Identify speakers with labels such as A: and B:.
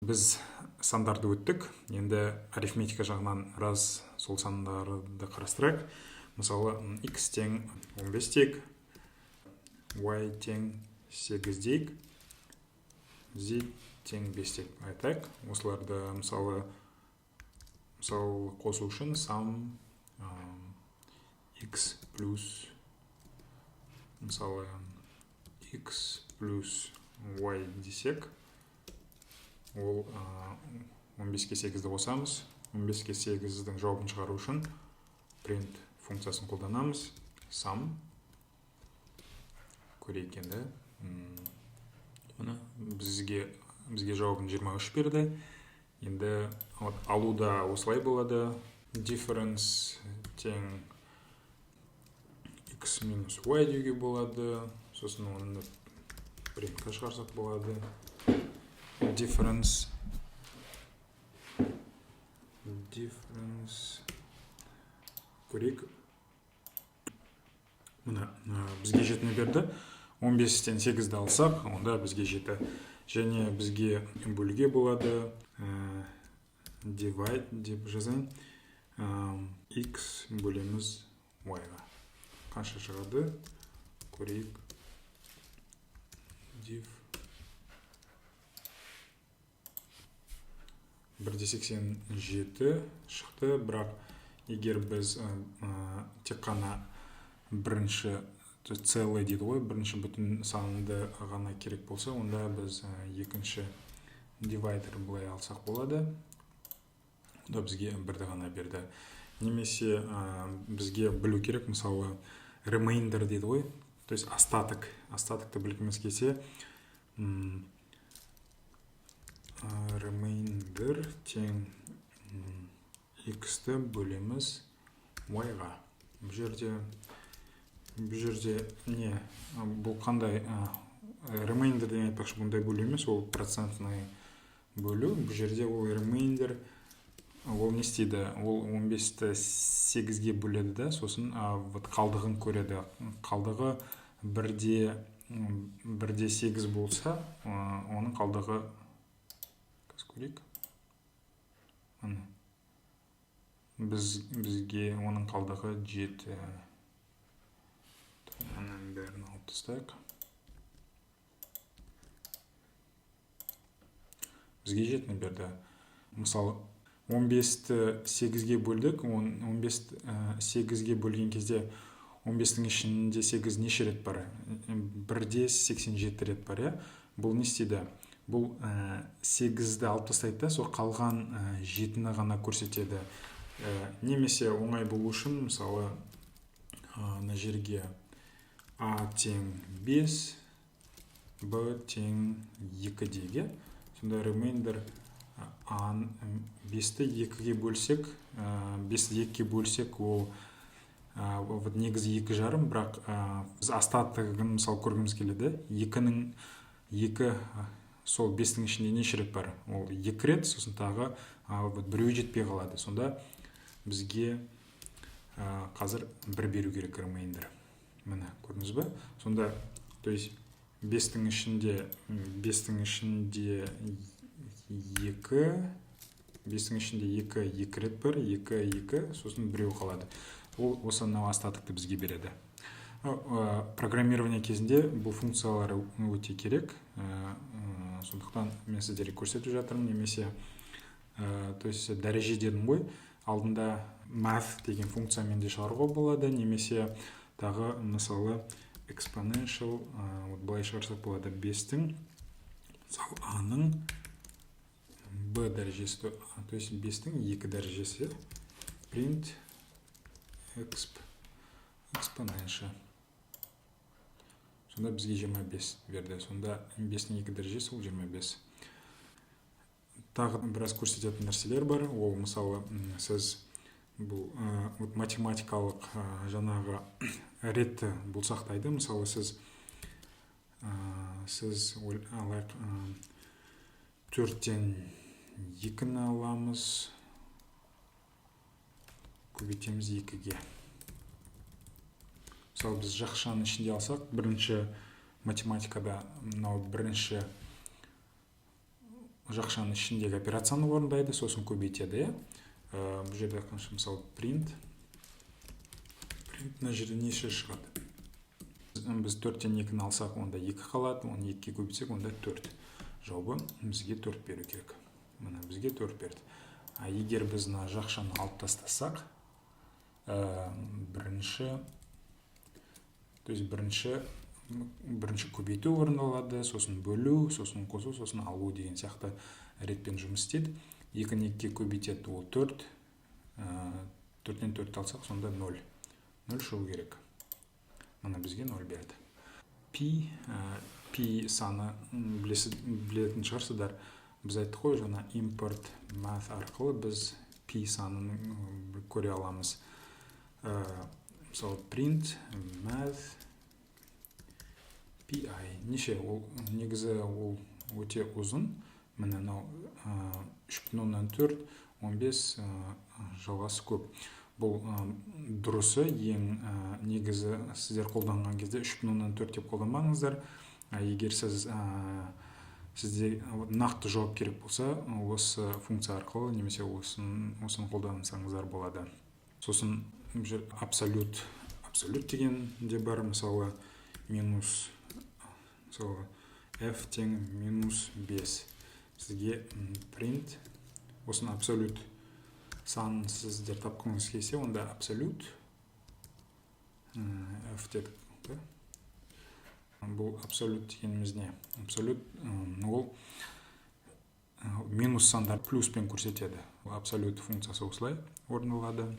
A: Біз сандарды өттік. Енді арифметика жағынан раз сол сандарды қарастырайық. Мысалы, x тең 15 дейік, y тең 8 дейік, z тең 5 дейік айтайық. Осыларды мысалы қосу үшін сам x плюс мысалы x плюс y десек, ол 15-ке 8-ді қосамыз. 15-ке 8-дің жауабын шығару үшін print функциясын қолданамыз. Sum көрейік енді. Бізге жауабын 23 берді. Енді алуда осылай болады. Difference тең x минус y деуге болады. Сосын оны printқа шығарсақ болады. Difference көрейік. Мына бізге 7-ні берді. 15-тен 8-ді алсақ, онда бізге 7. Және бізге бөлуге болады. Divide деп жазайын. X бөлеміз y-ға. Қанша шығады? Көрейік. Div 1,87 шықты, бірақ егер біз тек қана бірінші целый дейді ғой, бірінші бүтін санды ғана керек болса, онда біз екінші divider бұлай алсақ болады. Онда бізге бірді ғана берді. Немесе бізге білу керек, мысалы remainder дейді ғой, то есть остатыкты білгіміз келсе, remainder тең x-ті бөлеміз y-ға. Бұл жерде не? Бұл қандай? Remainder деген айтпақшы бұндай бөлу емес, ол процентный бөлу. Бұл жерде ол remainder, ол не істейді? Ол 15-ті 8-ге бөледі да, сосын қалдығын көреді. Қалдығы 1-де 8 болса, оның қалдығы көрейік. Бізге оның қалдығы 7. Оның бәрін алып тастайық. Бізге 7-ні берді. Мысалы, 15-ті 8-ге бөлдік. 15-ті 8-ге бөлген кезде 15-тің ішінде 8 неше рет бар? 1-де 87 рет бар, я? Бұл не істейді? Бұл 8-ді алып тастайды, сол қалған 7-ні ғана көрсетеді. Немесе оңай болу үшін, мысалы, на жерге a тең 5, b тең 2 деге. Сонда remainder 5-ті 2-ге бөлсек, 5-ті 2-ге бөлсек, ол негізі 2,5, бірақ біз остатығын мысалы көргіміз келеді. 2 сол 5-тің ішінде неше рет бар? Ол 2 рет, сосын тағы біреу жетпей қалады. Сонда бізге қазір 1 беру керек remainder. Міне, көрдіңіз бе? Сонда, то есть 5-тің ішінде 2 рет бар, 2, сосын біреу қалады. Ол осы остатықты бізге береді. Программирование кезінде бұл функциялары өте керек. Сондықтан мен сіздерге көрсетіп жатырмын. Немесе, то есть дәреже дедім ғой, алдында math деген функциямен де шығаруға болады. Немесе тағы мысалы exponential, былай шығарсақ болады 5-тің, мысалы a-ның b дәрежесі, то есть 5-тің 2 дәрежесі, print exponential. Сонда бізге 25 берді. Сонда 5-тің 2 дәрежесі ол 25. Тағы біраз көрсететін нәрселер бар. Ол мысалы сіз бұл математикалық жаңағы ретті бұл сақтайды. Мысалы сіз алайық 4-тен 2-ні аламыз, көбейтеміз 2-ге. Мысалы біз жақшаның ішінде алсақ, бірінші математикада бірінші жақшаның ішіндегі операцияны орындайды, сосын көбейтеді, иә. Бұл жерде мысалы print мына жерде неше шығады? Біз 4-тен 2-ні алсақ, онда 2 қалады, оны 2-ге көбейтсек, онда 4. Жауабы бізге 4 беру керек. Мына бізге 4 берді. Егер біз мына жақшаны алып тастасақ, бірінші көбейту орын алады, сосын бөлу, сосын қосу, сосын алу деген сияқты ретпен жұмыс істейді. 2-ні 2-ге көбейтеді, ол 4. 4-тен 4 алсақ, сонда 0. 0 шығу керек. Мына бізге 0 берді. Пи саны білетін шығарсыздар. Біз айттық қой, жаңа import math арқылы біз пи санын көре аламыз. Мысалы print math pi. Неше? Негізі ол өте ұзын. Міне 3,4, 15 жалғасы көп. Бұл дұрысы, ең негізі сіздер қолданған кезде 3,4 деп қолданбаңыздар. Егер сізде нақты жауап керек болса, осы функция арқылы немесе осыны қолдансаңыздар болады. Сосын абсолют деген де бар, мысалы минус, мысалы f тең минус 5. Сізге print осыны абсолют санын сіздер тапқыңыз келсе, онда абсолют f дедік. Бұл абсолют дегеніміз не? Абсолют ол минус сандар плюспен көрсетеді. Абсолют функциясы осылай орындалады.